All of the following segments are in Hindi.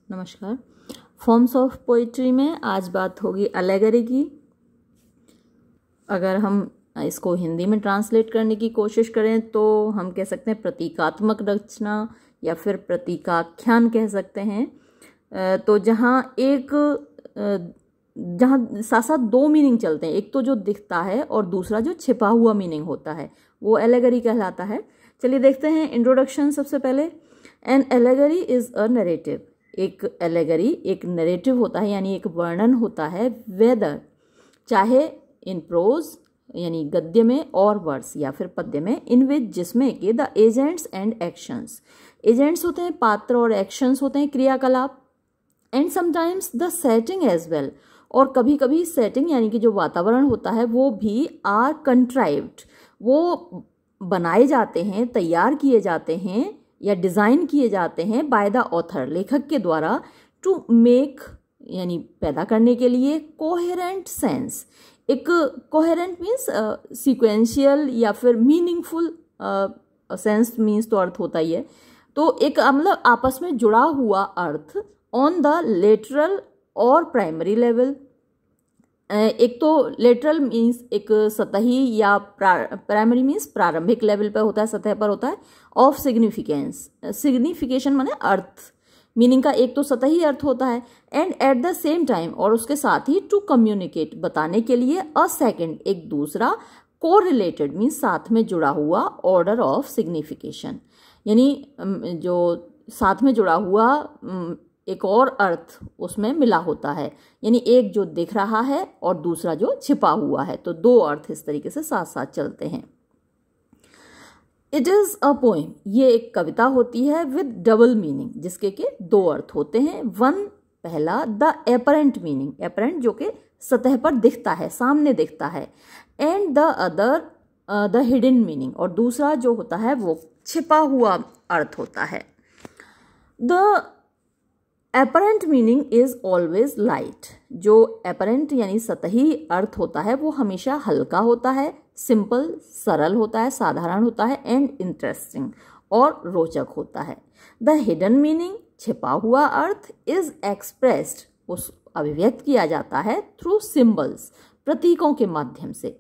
नमस्कार। फॉर्म्स ऑफ पोइट्री में आज बात होगी एलेगरी की। अगर हम इसको हिंदी में ट्रांसलेट करने की कोशिश करें तो हम कह सकते हैं प्रतीकात्मक रचना या फिर प्रतीकाख्यान कह सकते हैं। तो जहाँ साथ साथ दो मीनिंग चलते हैं, एक तो जो दिखता है और दूसरा जो छिपा हुआ मीनिंग होता है, वो एलेगरी कहलाता है। चलिए देखते हैं इंट्रोडक्शन। सबसे पहले an allegory is a narrative. एक एलेगरी एक नरेटिव होता है, यानी एक वर्णन होता है, वेदर चाहे इन प्रोज यानी गद्य में और वर्स या फिर पद्य में, इन विच जिसमें कि the agents and actions, agents होते हैं पात्र और एक्शंस होते हैं क्रियाकलाप, and sometimes the setting as well, और कभी कभी सेटिंग यानी कि जो वातावरण होता है वो भी आर कंट्राइव्ड, वो बनाए जाते हैं, तैयार किए जाते हैं या डिज़ाइन किए जाते हैं बाय द ऑथर, लेखक के द्वारा, टू मेक यानी पैदा करने के लिए कोहेरेंट सेंस। एक कोहेरेंट मीन्स सीक्वेंशियल या फिर मीनिंगफुल, सेंस मीन्स तो अर्थ होता ही है, तो एक मतलब आपस में जुड़ा हुआ अर्थ ऑन द लेटरल और प्राइमरी लेवल। एक तो लेटरल मीन्स एक सतही या प्राइमरी मीन्स प्रारंभिक लेवल पर होता है, सतह पर होता है, ऑफ सिग्निफिकेंस, सिग्निफिकेशन माने अर्थ, मीनिंग का एक तो सतही अर्थ होता है, and at the same time और उसके साथ ही टू कम्युनिकेट बताने के लिए, अ सेकेंड एक दूसरा, को रिलेटेड मीन्स साथ में जुड़ा हुआ, ऑर्डर ऑफ सिग्निफिकेशन यानी जो साथ में जुड़ा हुआ एक और अर्थ उसमें मिला होता है, यानी एक जो दिख रहा है और दूसरा जो छिपा हुआ है, तो दो अर्थ इस तरीके से साथ साथ चलते हैं। इट इज अ पोएम, ये एक कविता होती है विद डबल मीनिंग, जिसके के दो अर्थ होते हैं। वन पहला द एपरेंट मीनिंग, एपरेंट जो कि सतह पर दिखता है, सामने दिखता है, and the other the hidden meaning, और दूसरा जो होता है वो छिपा हुआ अर्थ होता है। The apparent meaning is always light, जो एपरेंट यानी सतही अर्थ होता है वो हमेशा हल्का होता है, सिंपल सरल होता है, साधारण होता है, एंड इंटरेस्टिंग और रोचक होता है। द हिडन मीनिंग छिपा हुआ अर्थ इज एक्सप्रेस्ड, उस अभिव्यक्त किया जाता है, थ्रू सिंबल्स प्रतीकों के माध्यम से।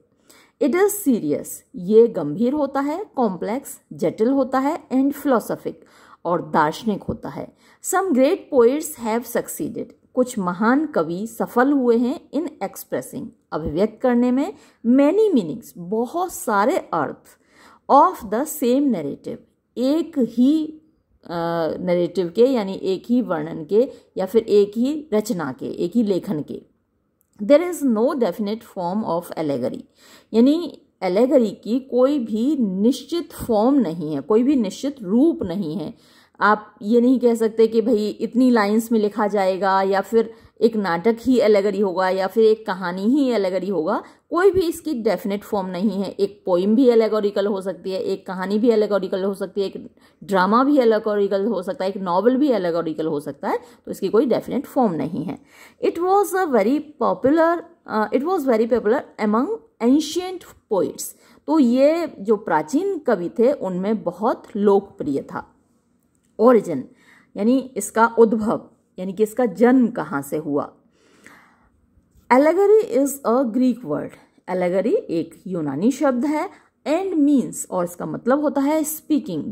इट इज सीरियस, ये गंभीर होता है, कॉम्प्लेक्स जटिल होता है, एंड फिलोसॉफिक और दार्शनिक होता है। Some great poets have succeeded, कुछ महान कवि सफल हुए हैं, इन एक्सप्रेसिंग अभिव्यक्त करने में, मैनी मीनिंग्स बहुत सारे अर्थ, ऑफ द सेम नैरेटिव एक ही नैरेटिव के यानी एक ही वर्णन के या फिर एक ही रचना के, एक ही लेखन के। There is no definite form of allegory, यानी एलेगरी की कोई भी निश्चित फॉर्म नहीं है, कोई भी निश्चित रूप नहीं है। आप ये नहीं कह सकते कि भाई इतनी लाइंस में लिखा जाएगा या फिर एक नाटक ही एलेगरी होगा या फिर एक कहानी ही एलेगरी होगा, कोई भी इसकी डेफिनेट फॉर्म नहीं है। एक पोइम भी एलेगोरिकल हो सकती है, एक कहानी भी एलेगोरिकल हो सकती है, एक ड्रामा भी एलेगोरिकल हो सकता है, एक नॉवल भी एलेगोरिकल हो सकता है, तो इसकी कोई डेफिनेट फॉर्म नहीं है। It was very popular among ancient poets, तो ये जो प्राचीन कवि थे उनमें बहुत लोकप्रिय था। ओरिजिन यानी इसका उद्भव, यानी कि इसका जन्म कहाँ से हुआ। Allegory is a Greek word, allegory एक यूनानी शब्द है, एंड मीन्स और इसका मतलब होता है स्पीकिंग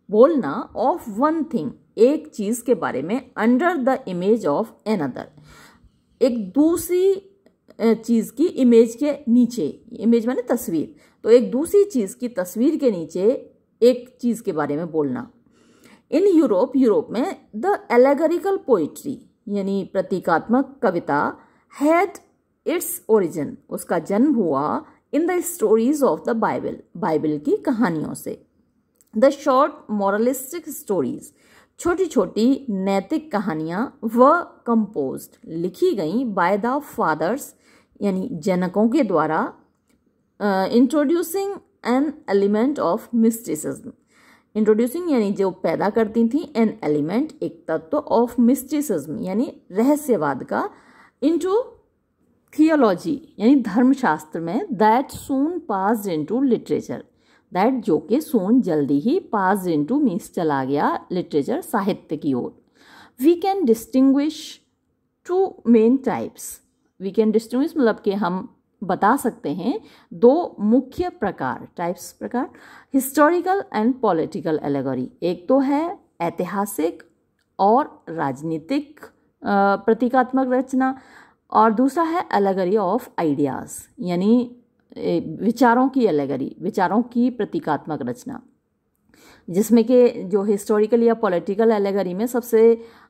बोलना, ऑफ वन थिंग एक चीज के बारे में, under the image of another एक दूसरी चीज की इमेज के नीचे, इमेज माने तस्वीर, तो एक दूसरी चीज की तस्वीर के नीचे एक चीज के बारे में बोलना। इन यूरोप में द एलेगरिकल पोइट्री यानी प्रतीकात्मक कविता हैड इट्स ओरिजिन, उसका जन्म हुआ in the stories of the Bible की कहानियों से। द शॉर्ट मॉरलिस्टिक स्टोरीज, छोटी छोटी नैतिक कहानियां, व कंपोज्ड लिखी गई बाय द फादर्स यानी जनकों के द्वारा, introducing an element of mysticism, introducing यानी जो पैदा करती थी, एन एलिमेंट एक तत्व, ऑफ मिस्टिसिज्म यानी रहस्यवाद का, इनटू थियोलॉजी यानी धर्मशास्त्र में, that soon passed into literature, that जो कि सून जल्दी ही, पास्ड इनटू मीन्स चला गया, लिटरेचर साहित्य की ओर। We can distinguish two main types. We can distinguish मतलब कि हम बता सकते हैं दो मुख्य प्रकार, टाइप्स प्रकार, हिस्टोरिकल एंड पॉलिटिकल एलेगरी। एक तो है ऐतिहासिक और राजनीतिक प्रतीकात्मक रचना, और दूसरा है एलेगरी ऑफ आइडियाज़, यानी विचारों की एलेगरी, विचारों की प्रतीकात्मक रचना, जिसमें कि जो हिस्टोरिकल या पॉलिटिकल एलेगरी में सबसे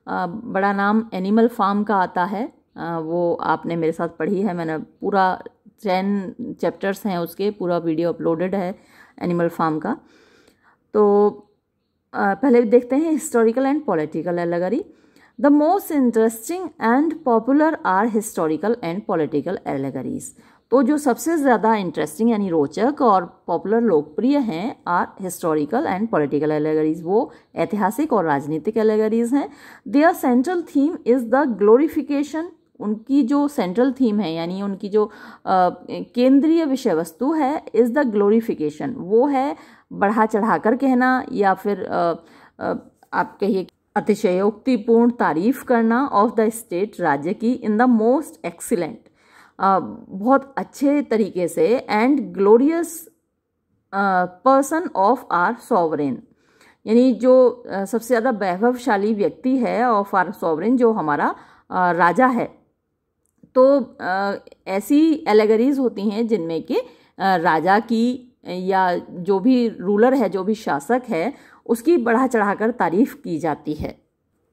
बड़ा नाम एनिमल फार्म का आता है। वो आपने मेरे साथ पढ़ी है, मैंने पूरा 10 चैप्टर्स हैं उसके, पूरा वीडियो अपलोडेड है एनिमल फार्म का। तो पहले देखते हैं historical and political allegory. The most interesting and popular are historical and political allegories. तो जो सबसे ज़्यादा इंटरेस्टिंग यानी रोचक और पॉपुलर लोकप्रिय हैं are historical and political allegories, वो ऐतिहासिक और राजनीतिक एलेगरीज हैं। Their central theme is the glorification. उनकी जो सेंट्रल थीम है यानी उनकी जो केंद्रीय विषय वस्तु है इज़ द ग्लोरिफिकेशन, वो है बढ़ा चढ़ाकर कहना या फिर आप कहिए अतिशयोक्तिपूर्ण तारीफ करना ऑफ द स्टेट, राज्य की, इन द मोस्ट एक्सीलेंट, बहुत अच्छे तरीके से, and glorious person of our sovereign, यानी जो सबसे ज़्यादा वैभवशाली व्यक्ति है ऑफ आर सॉवरेन, जो हमारा राजा है। तो ऐसी एलेगरीज होती हैं जिनमें कि राजा की या जो भी रूलर है, जो भी शासक है, उसकी बढ़ा चढ़ाकर तारीफ की जाती है।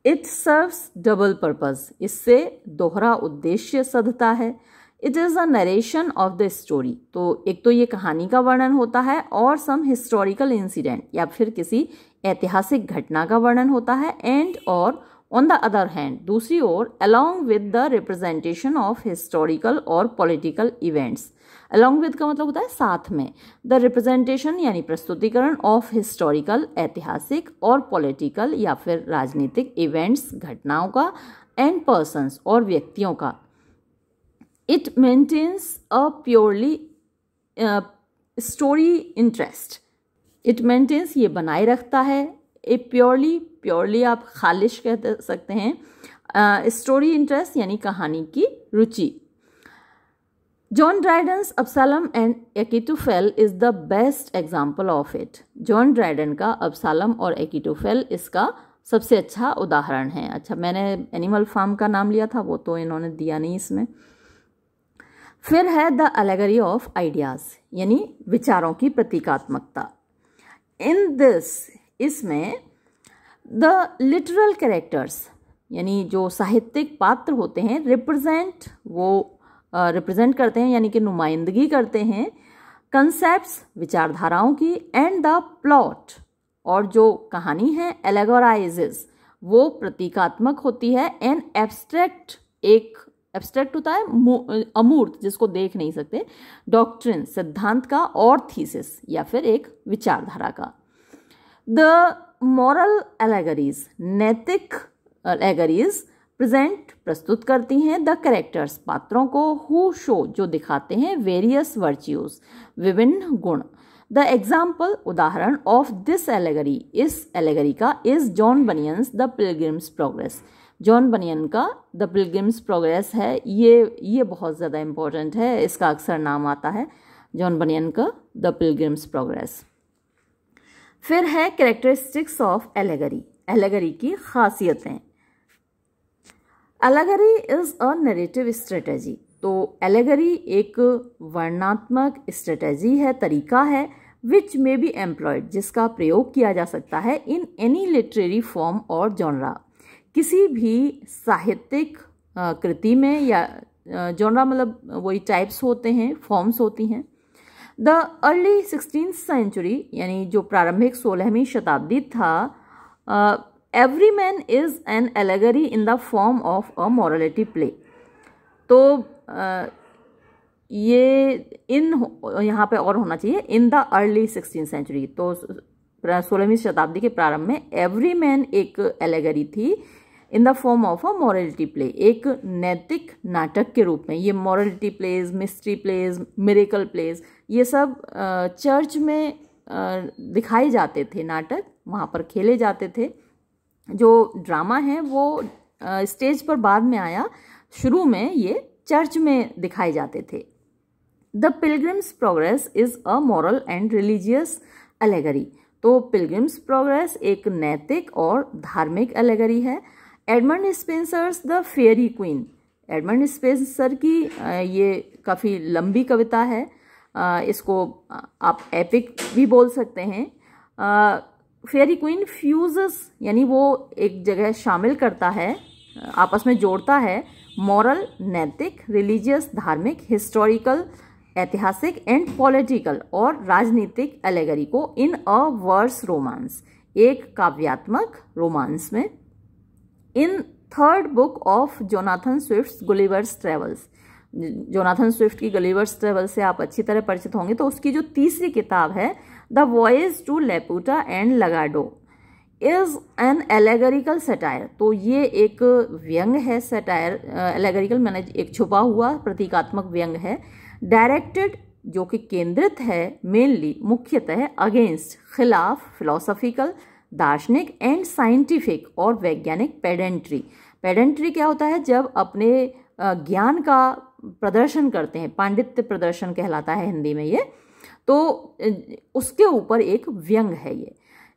इट सर्व्स डबल पर्पस, इससे दोहरा उद्देश्य सधता है। It is a narration of the story, तो एक तो ये कहानी का वर्णन होता है और सम हिस्टोरिकल इंसिडेंट या फिर किसी ऐतिहासिक घटना का वर्णन होता है। एंड और ऑन द अदर हैंड, दूसरी ओर, along with the representation of historical और पॉलिटिकल इवेंट्स। अलॉन्ग विद का मतलब होता है साथ में, द रिप्रेजेंटेशन यानी प्रस्तुतिकरण ऑफ हिस्टोरिकल ऐतिहासिक और पॉलिटिकल या फिर राजनीतिक इवेंट्स घटनाओं का, एंड पर्सन्स और व्यक्तियों का। It maintains a purely story interest. It maintains ये बनाए रखता है, ए प्योरली आप खालिश कह सकते हैं, स्टोरी इंटरेस्ट यानी कहानी की रुचि। John Dryden's Absalom and Achitophel is the best example of it. John Dryden का अब्सालम और एकिटोफेल इसका सबसे अच्छा उदाहरण है। अच्छा, मैंने एनिमल फार्म का नाम लिया था, वो तो इन्होंने दिया नहीं इसमें। फिर है द एलेगरी ऑफ आइडियाज, यानी विचारों की प्रतीकात्मकता। इन दिस, इसमें द लिटरल कैरेक्टर्स यानी जो साहित्यिक पात्र होते हैं, रिप्रेजेंट, वो रिप्रेजेंट करते हैं यानी कि नुमाइंदगी करते हैं, कंसेप्ट्स विचारधाराओं की, एंड द प्लॉट, और जो कहानी है एलेगोराइजेस, वो प्रतीकात्मक होती है। एंड एब्स्ट्रैक्ट, एक एब्स्ट्रैक्ट होता है अमूर्त जिसको देख नहीं सकते, डॉक्ट्रिन सिद्धांत का, और थीसिस या फिर एक विचारधारा का। द मॉरल एलेगरीज, नैतिक एलेगरीज प्रेजेंट, प्रस्तुत करती हैं, द कैरेक्टर्स, पात्रों को, हु शो, जो दिखाते हैं, वेरियस वर्च्यूज, विभिन्न गुण। द एग्जाम्पल, उदाहरण, ऑफ दिस एलेगरी, इस एलेगरी का, is John Bunyan's the Pilgrim's Progress. John Bunyan का द पिलग्रिम्स प्रोग्रेस है, ये बहुत ज़्यादा इम्पोर्टेंट है, इसका अक्सर नाम आता है जॉन बनियन का द पिलग्रिम्स प्रोग्रेस। फिर है कैरेक्टरिस्टिक्स ऑफ एलेगरी, एलेगरी की खासियतें। Allegory is a narrative strategy, तो एलेगरी एक वर्णनात्मक स्ट्रेटेजी है, तरीका है, विच में बी एम्प्लॉयड, जिसका प्रयोग किया जा सकता है, इन एनी लिटरेरी फॉर्म और जॉनरा, किसी भी साहित्यिक कृति में, या जॉनरा मतलब वही टाइप्स होते हैं, फॉर्म्स होती हैं। द अर्ली 16th सेंचुरी, यानी जो प्रारंभिक 16वीं शताब्दी था, every man is an allegory in the form of a morality play. तो ये यहाँ पे और होना चाहिए, in the early 16th century, तो 16वीं शताब्दी के प्रारंभ में एवरी मैन एक एलेगरी थी, in the form of a morality play, एक नैतिक नाटक के रूप में। ये morality plays, mystery plays, miracle plays, ये सब चर्च में दिखाए जाते थे नाटक, वहाँ पर खेले जाते थे। जो ड्रामा है वो स्टेज पर बाद में आया, शुरू में ये चर्च में दिखाए जाते थे। The Pilgrim's progress is a moral and religious allegory. तो पिलग्रिम्स प्रोग्रेस एक नैतिक और धार्मिक एलेगरी है। Edmund Spencer's the fairy queen, Edmund Spenser की ये काफ़ी लंबी कविता है, इसको आप एपिक भी बोल सकते हैं। फेयरी क्वीन फ्यूजस यानी वो एक जगह शामिल करता है, आपस में जोड़ता है मॉरल नैतिक, रिलीजियस धार्मिक, हिस्टोरिकल ऐतिहासिक एंड पॉलिटिकल और राजनीतिक एलेगरी को इन अ वर्स रोमांस, एक काव्यात्मक रोमांस में। In third book of Jonathan Swift Gulliver's travels, Jonathan Swift की गुलिवर्स ट्रेवल्स से आप अच्छी तरह परिचित होंगे, तो उसकी जो तीसरी किताब है the voyage to Laputa and Lagado is an allegorical satire. तो ये एक व्यंग है, सटायर एलेगरिकल मैंने एक छुपा हुआ प्रतीकात्मक व्यंग है। डायरेक्टेड जो कि केंद्रित है मेनली मुख्यतः अगेंस्ट खिलाफ फिलोसॉफिकल दार्शनिक एंड साइंटिफिक और वैज्ञानिक पेडेंट्री। पेडेंट्री क्या होता है? जब अपने ज्ञान का प्रदर्शन करते हैं, पांडित्य प्रदर्शन कहलाता है हिंदी में ये, तो उसके ऊपर एक व्यंग है ये।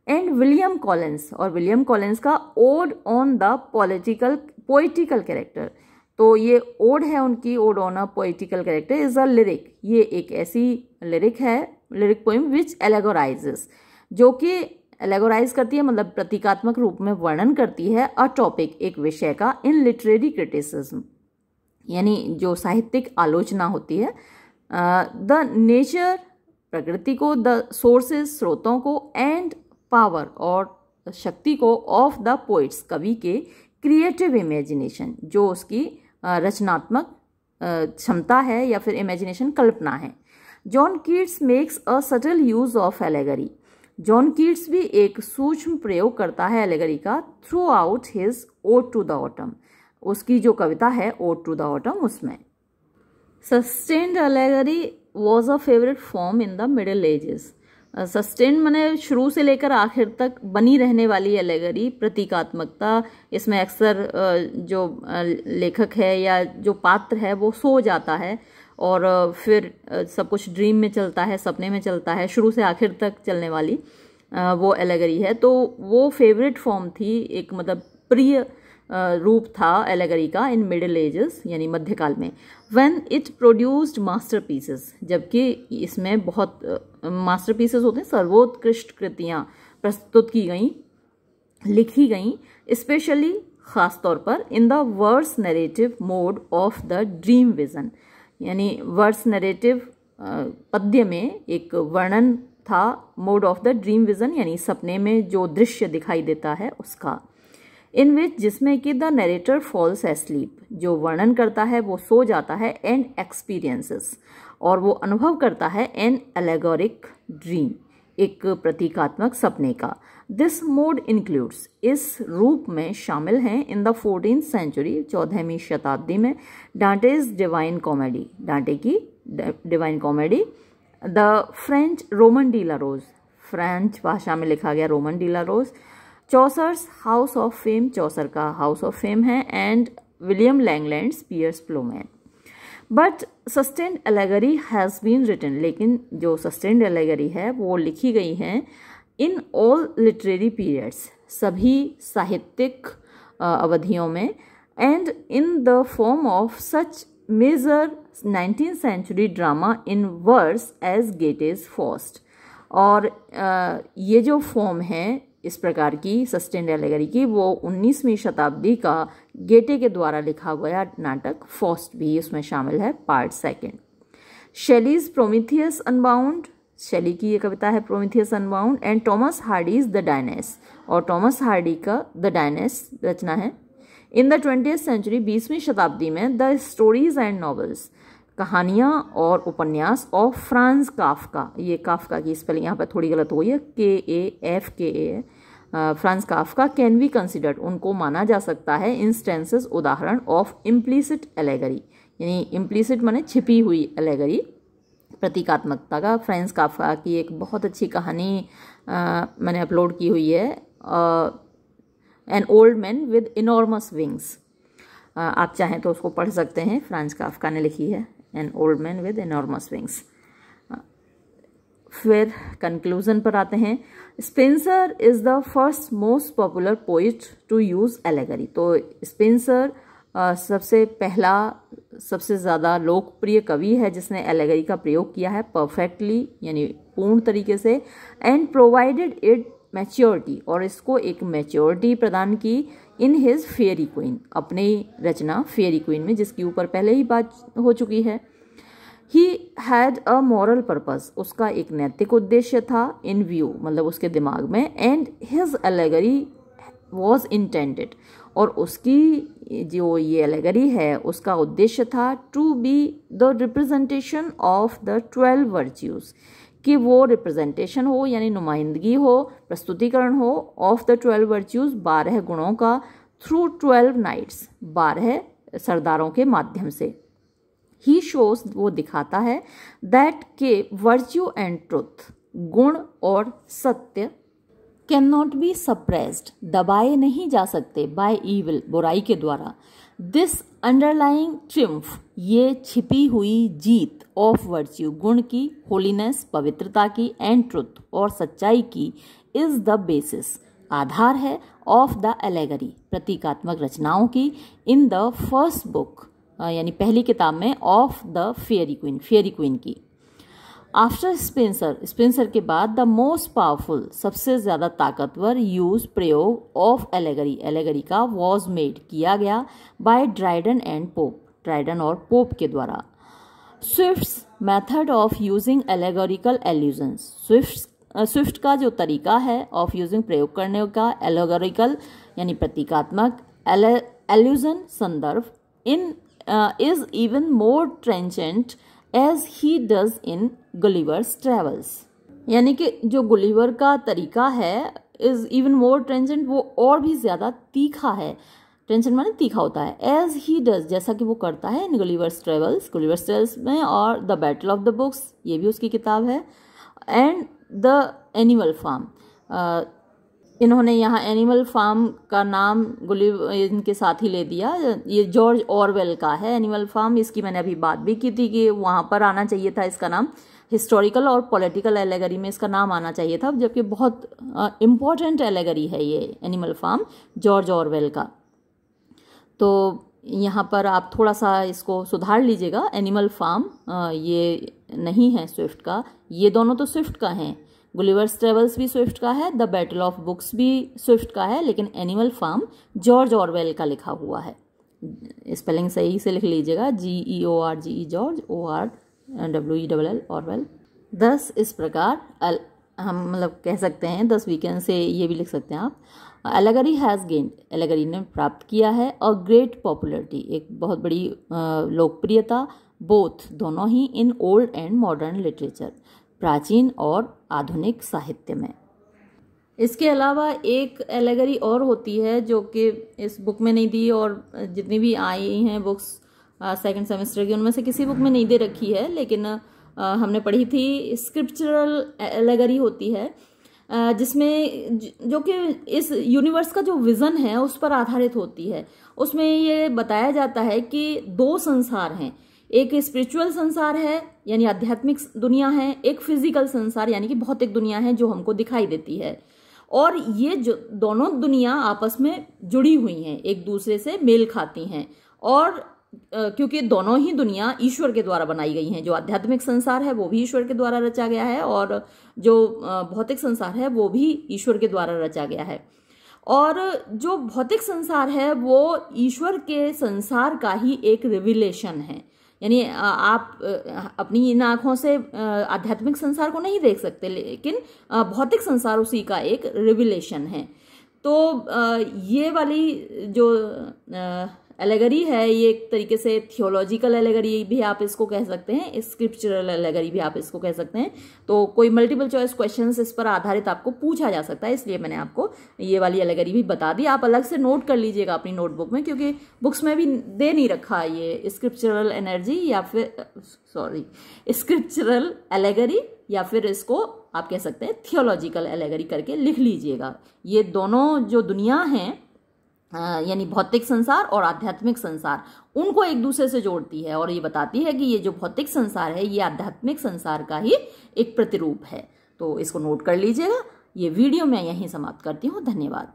एंड विलियम कॉलिंस, और विलियम कॉलिंस का odd on the poetical character, तो ये ओड है उनकी, odd on a poetical character is a lyric. ये एक ऐसी लिरिक है, लिरिक पोइम विच एलेगोराइजेस, जो कि एलेगोराइज करती है मतलब प्रतीकात्मक रूप में वर्णन करती है अ टॉपिक, एक विषय का, इन लिटरेरी क्रिटिसिज्म यानी जो साहित्यिक आलोचना होती है। द नेचर प्रकृति को, द सोर्सेस स्रोतों को, एंड पावर और शक्ति को, ऑफ द पोइट्स कवि के, क्रिएटिव इमेजिनेशन जो उसकी रचनात्मक क्षमता है या फिर इमेजिनेशन कल्पना है। John Keats makes a subtle use of allegory, John Keats भी एक सूक्ष्म प्रयोग करता है एलेगरी का throughout his ode to the autumn, उसकी जो कविता है ओड टू द ऑटम उसमें। Sustained allegory was a favourite form in the middle ages. Sustain माने शुरू से लेकर आखिर तक बनी रहने वाली एलेगरी, प्रतीकात्मकता, इसमें अक्सर जो लेखक है या जो पात्र है वो सो जाता है और फिर सब कुछ ड्रीम में चलता है, सपने में चलता है, शुरू से आखिर तक चलने वाली वो एलेगरी है। तो वो फेवरेट फॉर्म थी, एक मतलब प्रिय रूप था एलेगरी का इन मिडिल एजेस यानी मध्यकाल में। व्हेन इट प्रोड्यूस्ड मास्टरपीसेस, जबकि इसमें बहुत मास्टरपीसेस होते हैं, सर्वोत्कृष्ट कृतियाँ प्रस्तुत की गई, लिखी गई, स्पेशली खास तौर पर in the verse narrative mode of the dream vision, यानी वर्स नरेटिव पद्य में एक वर्णन था mode of the dream vision यानी सपने में जो दृश्य दिखाई देता है उसका। इन विच, जिसमें कि द नरेटर फॉल्स एस्लीप, जो वर्णन करता है वो सो जाता है, एंड एक्सपीरियंसेस, और वो अनुभव करता है एन एलेगोरिक ड्रीम, एक प्रतीकात्मक सपने का। दिस मोड इंक्लूड्स, इस रूप में शामिल हैं इन द 14th सेंचुरी, 14वीं शताब्दी में, डांटेज डिवाइन कॉमेडी, डांटे की divine comedy, the French Roman de la Rose, French भाषा में लिखा गया Roman de la Rose, Chaucer's house of fame, Chaucer का हाउस ऑफ फेम है, and William Langland's Piers Plowman. But sustained allegory has been written, लेकिन जो सस्टेन्ड एलेगरी है वो लिखी गई है इन ऑल लिटरेरी पीरियड्स, सभी साहित्यिक अवधियों में, and in the form of such major 19th century drama in verse as Goethe's Faust. और ये जो फॉर्म है इस प्रकार की सस्टेन्ड एलेगरी की, वो 19वीं शताब्दी का गेटे के द्वारा लिखा गया नाटक फॉस्ट भी उसमें शामिल है, part 2। Shelley's Prometheus Unbound, Shelley की ये कविता है Prometheus Unbound, and Thomas Hardy's the Dynasts, और टॉमस हार्डी का द डायनेस रचना है। इन द 20th सेंचुरी, 20वीं शताब्दी में, द स्टोरीज एंड नॉवेल्स, कहानियाँ और उपन्यास ऑफ फ्रांज काफ्का, ये काफ्का की स्पेलिंग यहाँ पर थोड़ी गलत हो गई है, KAFKA, Franz Kafka can be considered, उनको माना जा सकता है इंस्टेंसेस, उदाहरण, ऑफ इम्प्लीसिट एलेगरी, यानी इम्प्लीसिट माने छिपी हुई एलेगरी, प्रतीकात्मकता का। फ्रांज काफ्का की एक बहुत अच्छी कहानी मैंने अपलोड की हुई है, an old man with enormous wings. आप चाहें तो उसको पढ़ सकते हैं, फ्रांज काफ्का ने लिखी है, an old man with enormous wings. फिर कंक्लूजन पर आते हैं। Spenser is the first most popular poet to use allegory. तो स्पेंसर सबसे पहला, सबसे ज़्यादा लोकप्रिय कवि है जिसने एलेगरी का प्रयोग किया है परफेक्टली, यानी पूर्ण तरीके से, एंड प्रोवाइडेड इट मैच्योरिटी, और इसको एक मैच्योरिटी प्रदान की इन हिज फेयरी क्वीन, अपनी रचना फेयरी क्वीन में, जिसके ऊपर पहले ही बात हो चुकी है। He had a moral purpose, उसका एक नैतिक उद्देश्य था, इन व्यू मतलब उसके दिमाग में, and his allegory was intended, और उसकी जो ये एलेगरी है उसका उद्देश्य था to be the representation of the 12 virtues, कि वो रिप्रेजेंटेशन हो यानी नुमाइंदगी हो, प्रस्तुतिकरण हो ऑफ द 12 वर्च्यूज, 12 गुणों का, थ्रू 12 नाइट्स, 12 सरदारों के माध्यम से। ही शोज, वो दिखाता है, दैट के वर्च्यू एंड ट्रुथ, गुण और सत्य, कैन नॉट बी सप्रेस्ड, दबाए नहीं जा सकते, बाय ईविल, बुराई के द्वारा। दिस अंडरलाइंग ट्रिम्फ, ये छिपी हुई जीत, ऑफ वर्च्यू, गुण की, होलीनेस, पवित्रता की, एंड ट्रुथ, और सच्चाई की, इज द बेसिस, आधार है, ऑफ द एलेगरी, प्रतीकात्मक रचनाओं की, इन द फर्स्ट बुक, यानी पहली किताब में, of the fairy queen, fairy queen की। आफ्टर स्पेंसर, स्पेंसर के बाद, द मोस्ट पावरफुल, सबसे ज्यादा ताकतवर, यूज, प्रयोग, ऑफ एलेगरी, एलेगरी का, वॉज मेड, किया गया, by Dryden and Pope, Dryden और पोप के द्वारा। Swift's method of using allegorical allusions, Swift का जो तरीका है ऑफ यूजिंग, प्रयोग करने का, एलेगोरिकल यानी प्रतीकात्मक, एल्यूजन संदर्भ, इन is even more trenchant as he does in Gulliver's Travels, यानी कि जो गुलिवर का तरीका है is even more trenchant, वो और भी ज्यादा तीखा है, टेंशन माने तीखा होता है, as he does, जैसा कि वो करता है in Gulliver's Travels में, और The Battle of the Books, ये भी उसकी किताब है, and The Animal Farm, इन्होंने यहाँ एनिमल फार्म का नाम इनके साथ ही ले दिया, ये जॉर्ज ऑरवेल का है एनिमल फार्म, इसकी मैंने अभी बात भी की थी कि वहाँ पर आना चाहिए था इसका नाम, हिस्टोरिकल और पॉलिटिकल एलेगरी में इसका नाम आना चाहिए था, जबकि बहुत इम्पॉर्टेंट एलेगरी है ये एनिमल फार्म जॉर्ज ऑरवेल का। तो यहाँ पर आप थोड़ा सा इसको सुधार लीजिएगा, एनिमल फार्म ये नहीं है स्विफ्ट का, ये दोनों तो स्विफ्ट का हैं, गुलिवर्स ट्रेवल्स भी स्विफ्ट का है, द बैटल ऑफ बुक्स भी स्विफ्ट का है, लेकिन एनिमल फार्म जॉर्ज ऑरवेल का लिखा हुआ है। स्पेलिंग सही से लिख लीजिएगा, GEORGE जॉर्ज, ORWELL ऑरवेल। 10 इस प्रकार हम मतलब कह सकते हैं 10 वीकेंड से ये भी लिख सकते हैं आप। एलेगरी हैज़ गेन्ड, एलेगरी ने प्राप्त किया है, अ ग्रेट पॉपुलरिटी, एक बहुत बड़ी लोकप्रियता, बोथ दोनों ही, in old and modern literature, प्राचीन और आधुनिक साहित्य में। इसके अलावा एक एलेगरी और होती है जो कि इस बुक में नहीं दी, और जितनी भी आई हैं बुक्स सेकंड सेमेस्टर की उनमें से किसी बुक में नहीं दे रखी है, लेकिन हमने पढ़ी थी, स्क्रिप्चरल एलेगरी होती है, जिसमें जो कि इस यूनिवर्स का जो विजन है उस पर आधारित होती है। उसमें ये बताया जाता है कि 2 संसार हैं, एक स्पिरिचुअल संसार है यानी आध्यात्मिक दुनिया है, एक फिजिकल संसार यानी कि भौतिक दुनिया है जो हमको दिखाई देती है, और ये जो दोनों दुनिया आपस में जुड़ी हुई हैं, एक दूसरे से मेल खाती हैं, और क्योंकि दोनों ही दुनिया ईश्वर के द्वारा बनाई गई हैं, जो आध्यात्मिक संसार है वो भी ईश्वर के द्वारा रचा गया है, और जो भौतिक संसार है वो भी ईश्वर के द्वारा रचा गया है, और जो भौतिक संसार है वो ईश्वर के संसार का ही एक रिविलेशन है, यानी आप अपनी इन आँखों से आध्यात्मिक संसार को नहीं देख सकते, लेकिन भौतिक संसार उसी का एक रिविलेशन है। तो ये वाली जो एलेगरी है ये एक तरीके से थियोलॉजिकल एलेगरी भी आप इसको कह सकते हैं, स्क्रिप्चरल एलेगरी भी आप इसको कह सकते हैं। तो कोई मल्टीपल चॉइस क्वेश्चंस इस पर आधारित आपको पूछा जा सकता है, इसलिए मैंने आपको ये वाली एलेगरी भी बता दी। आप अलग से नोट कर लीजिएगा अपनी नोटबुक में, क्योंकि बुक्स में भी दे नहीं रखा ये स्क्रिप्चरल एनर्जी या फिर स्क्रिप्चरल एलेगरी, या फिर इसको आप कह सकते हैं थियोलॉजिकल एलेगरी करके लिख लीजिएगा। ये दोनों जो दुनिया हैं यानी भौतिक संसार और आध्यात्मिक संसार, उनको एक दूसरे से जोड़ती है और ये बताती है कि ये जो भौतिक संसार है ये आध्यात्मिक संसार का ही एक प्रतिरूप है। तो इसको नोट कर लीजिएगा। ये वीडियो मैं यहीं समाप्त करती हूँ। धन्यवाद।